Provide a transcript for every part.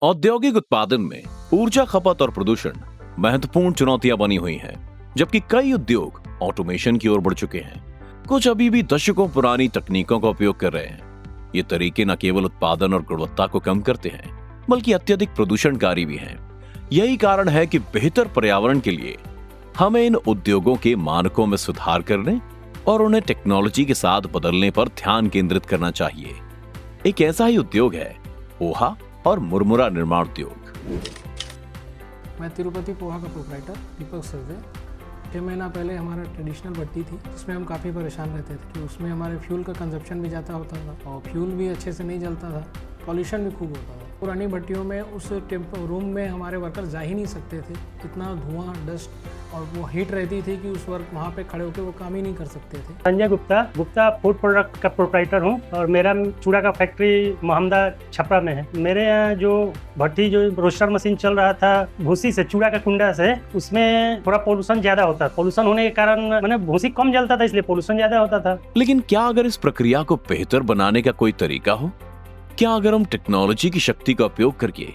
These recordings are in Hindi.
औद्योगिक उत्पादन में ऊर्जा खपत और प्रदूषण महत्वपूर्ण चुनौतियां बनी हुई हैं, जबकि कई उद्योग ऑटोमेशन की ओर बढ़ चुके हैं। कुछ अभी भी दशकों पुरानी तकनीकों का उपयोग कर रहे हैं। ये तरीके न केवल उत्पादन और गुणवत्ता को कम करते हैं, बल्कि अत्यधिक प्रदूषणकारी भी हैं। यही कारण है कि बेहतर पर्यावरण के लिए हमें इन उद्योगों के मानकों में सुधार करने और उन्हें टेक्नोलॉजी के साथ बदलने पर ध्यान केंद्रित करना चाहिए। एक ऐसा ही उद्योग है पोहा और मुरमुरा निर्माण उद्योग। मैं तिरुपति पोहा का प्रोप्राइटर दीपक सर्वे। 6 महीना पहले हमारा ट्रेडिशनल भट्टी थी, जिसमें हम काफ़ी परेशान रहते थे कि उसमें हमारे फ्यूल का कंजप्शन भी ज़्यादा होता था और फ्यूल भी अच्छे से नहीं जलता था, पॉल्यूशन भी खूब होता था। पुरानी भट्टियों में उस रूम में हमारे वर्कर जा ही नहीं सकते थे, इतना धुआं, डस्ट और वो हीट रहती थी कि उस वक्त वहाँ पे खड़े होकर वो काम ही नहीं कर सकते थे। संजय गुप्ता फूड प्रोडक्ट का प्रोप्राइटर हूँ और मेरा चूड़ा का फैक्ट्री मोहम्मदा छपरा में है। मेरे यहाँ जो भट्टी जो रोस्टर मशीन चल रहा था भूसी से, चूड़ा का कुंडा से, उसमें थोड़ा पोल्यूशन ज्यादा होता है। पोल्यूशन होने के कारण मैंने भूसी कम जलता था, इसलिए पोल्यूशन ज्यादा होता था। लेकिन क्या अगर इस प्रक्रिया को बेहतर बनाने का कोई तरीका हो? क्या अगर हम टेक्नोलॉजी की शक्ति का उपयोग करके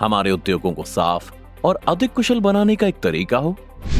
हमारे उद्योगों को साफ और अधिक कुशल बनाने का एक तरीका हो?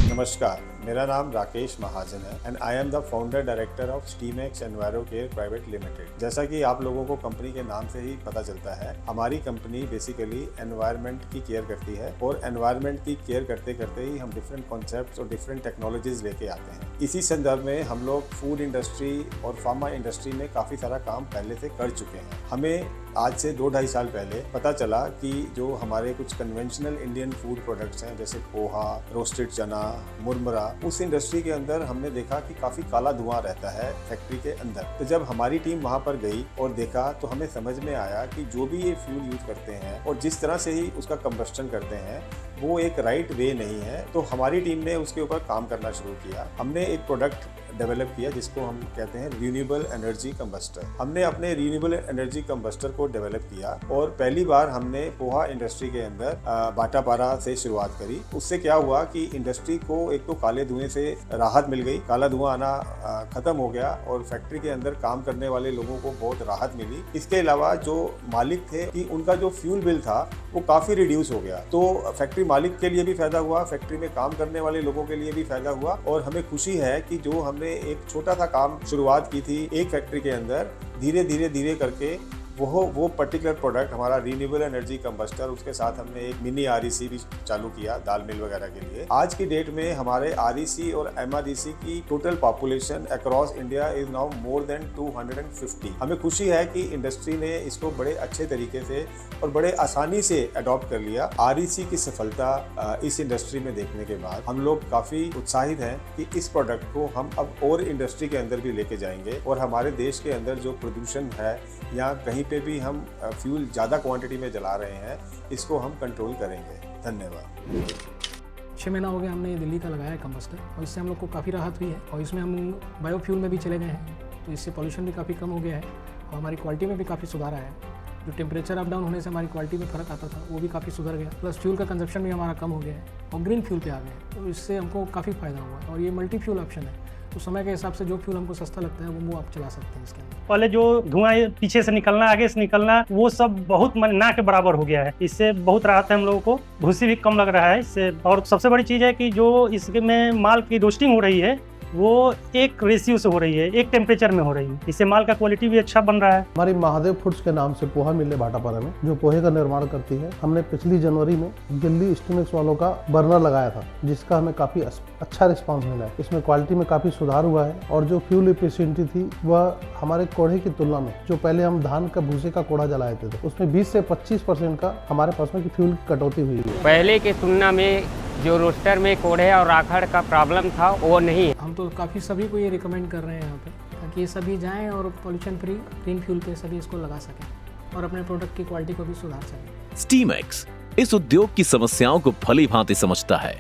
नमस्कार, मेरा नाम राकेश महाजन है and I am the founder director of Steamax enviro care private limited. जैसा कि आप लोगों को कंपनी के नाम से ही पता चलता है, हमारी कंपनी बेसिकली एनवायरनमेंट की केयर करती है और एनवायरनमेंट की केयर करते करते ही हम डिफरेंट कॉन्सेप्ट्स और डिफरेंट टेक्नोलॉजीज लेके आते हैं। इसी संदर्भ में हम लोग फूड इंडस्ट्री और फार्मा इंडस्ट्री में काफ़ी सारा काम पहले से कर चुके हैं। हमें आज से 2-2.5 साल पहले पता चला कि जो हमारे कुछ कन्वेंशनल इंडियन फूड प्रोडक्ट्स हैं, जैसे पोहा, रोस्टेड चना, मुरमुरा, उस इंडस्ट्री के अंदर हमने देखा कि काफ़ी काला धुआं रहता है फैक्ट्री के अंदर। तो जब हमारी टीम वहाँ पर गई और देखा तो हमें समझ में आया कि जो भी ये फ्यूल यूज करते हैं और जिस तरह से ही उसका कंबस्टन करते हैं वो एक राइट वे नहीं है। तो हमारी टीम ने उसके ऊपर काम करना शुरू किया। हमने एक प्रोडक्ट डेवलप किया जिसको हम कहते हैं रिन्यूएबल एनर्जी कंबस्टर। हमने अपने रिन्यूएबल एनर्जी कंबस्टर को डेवलप किया और पहली बार हमने पोहा इंडस्ट्री के अंदर बाटापारा से शुरुआत करी। उससे क्या हुआ कि इंडस्ट्री को एक तो काले धुएं से राहत मिल गई, काला धुआं आना खत्म हो गया और फैक्ट्री के अंदर काम करने वाले लोगों को बहुत राहत मिली। इसके अलावा जो मालिक थे कि उनका जो फ्यूल बिल था वो काफ़ी रिड्यूस हो गया। तो फैक्ट्री मालिक के लिए भी फायदा हुआ, फैक्ट्री में काम करने वाले लोगों के लिए भी फायदा हुआ और हमें खुशी है कि जो हमने एक छोटा सा काम शुरुआत की थी एक फैक्ट्री के अंदर, धीरे करके वो पर्टिकुलर प्रोडक्ट हमारा रिन्यूएबल एनर्जी कंबस्टर, उसके साथ हमने एक मिनी REC भी चालू किया दाल मिल वगैरह के लिए। आज की डेट में हमारे REC और MREC की total population across India is now more than 250। हमें खुशी है कि इंडस्ट्री ने इसको बड़े अच्छे तरीके से और बड़े आसानी से अडॉप्ट कर लिया। REC की सफलता इस इंडस्ट्री में देखने के बाद हम लोग काफ़ी उत्साहित हैं कि इस प्रोडक्ट को हम अब और इंडस्ट्री के अंदर भी लेके जाएंगे और हमारे देश के अंदर जो प्रदूषण है या कहीं पे भी हम फ्यूल ज़्यादा क्वांटिटी में जला रहे हैं, इसको हम कंट्रोल करेंगे। धन्यवाद। 6 महीना हो गया हमने ये दिल्ली का लगाया है कंबस्टर और इससे हम लोग को काफ़ी राहत हुई है और इसमें हम बायोफ्यूल में भी चले गए हैं, तो इससे पॉल्यूशन भी काफ़ी कम हो गया है और हमारी क्वालिटी में भी काफ़ी सुधार आया है। जो टेम्परेचर अप डाउन होने से हमारी क्वालिटी में फ़र्क आता था वो भी काफ़ी सुधर गया, प्लस फ्यूल का कंजप्शन भी हमारा कम हो गया है और ग्रीन फ्यूल पे आ गए, तो इससे हमको काफ़ी फ़ायदा हुआ है। और ये मल्टी फ्यूल ऑप्शन है, तो समय के हिसाब से जो फ्यूल हमको सस्ता लगता है वो आप चला सकते हैं इसके अंदर। पहले जो धुआं पीछे से निकलना, आगे से निकलना, वो सब बहुत ना के बराबर हो गया है। इससे बहुत राहत है हम लोगों को, भूसी भी कम लग रहा है इससे। और सबसे बड़ी चीज़ है कि जो इसमें माल की रोस्टिंग हो रही है वो एक रेशियो से हो रही है, एक टेम्परेचर में हो रही है। इससे माल का क्वालिटी भी अच्छा बन रहा है। हमारी महादेव फूड्स के नाम से पोहा मिल है भाटापारा में, जो पोहे का निर्माण करती है। हमने पिछली जनवरी में दिल्ली स्टीमैक्स वालों का बर्नर लगाया था, जिसका हमें काफ़ी अच्छा रिस्पांस मिला है। इसमें क्वालिटी में काफ़ी सुधार हुआ है और जो फ्यूल एफिशिएंसी थी वह हमारे कोढ़े की तुलना में, जो पहले हम धान का भूसे का कोढ़ा जलाए थे, उसमें 20 से 25% का हमारे पास में फ्यूल की कटौती हुई है। पहले की तुलना में जो रोस्टर में कोढ़े और राखड़ का प्रॉब्लम था वो नहीं है। हम तो काफ़ी सभी को ये रिकमेंड कर रहे हैं यहाँ पे, ताकि ये सभी जाएं और पॉल्यूशन फ्री ग्रीन फ्यूल पे सभी इसको लगा सकें और अपने प्रोडक्ट की क्वालिटी को भी सुधार सकें। स्टीमैक्स इस उद्योग की समस्याओं को भली भांति समझता है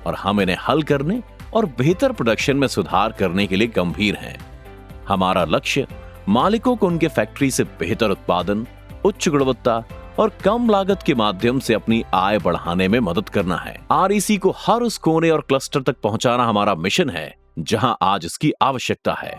और हम इन्हें हल करने और बेहतर प्रोडक्शन में सुधार करने के लिए गंभीर हैं। हमारा लक्ष्य मालिकों को उनके फैक्ट्री से बेहतर उत्पादन, उच्च गुणवत्ता और कम लागत के माध्यम से अपनी आय बढ़ाने में मदद करना है। REC को हर उस कोने और क्लस्टर तक पहुंचाना हमारा मिशन है जहां आज इसकी आवश्यकता है।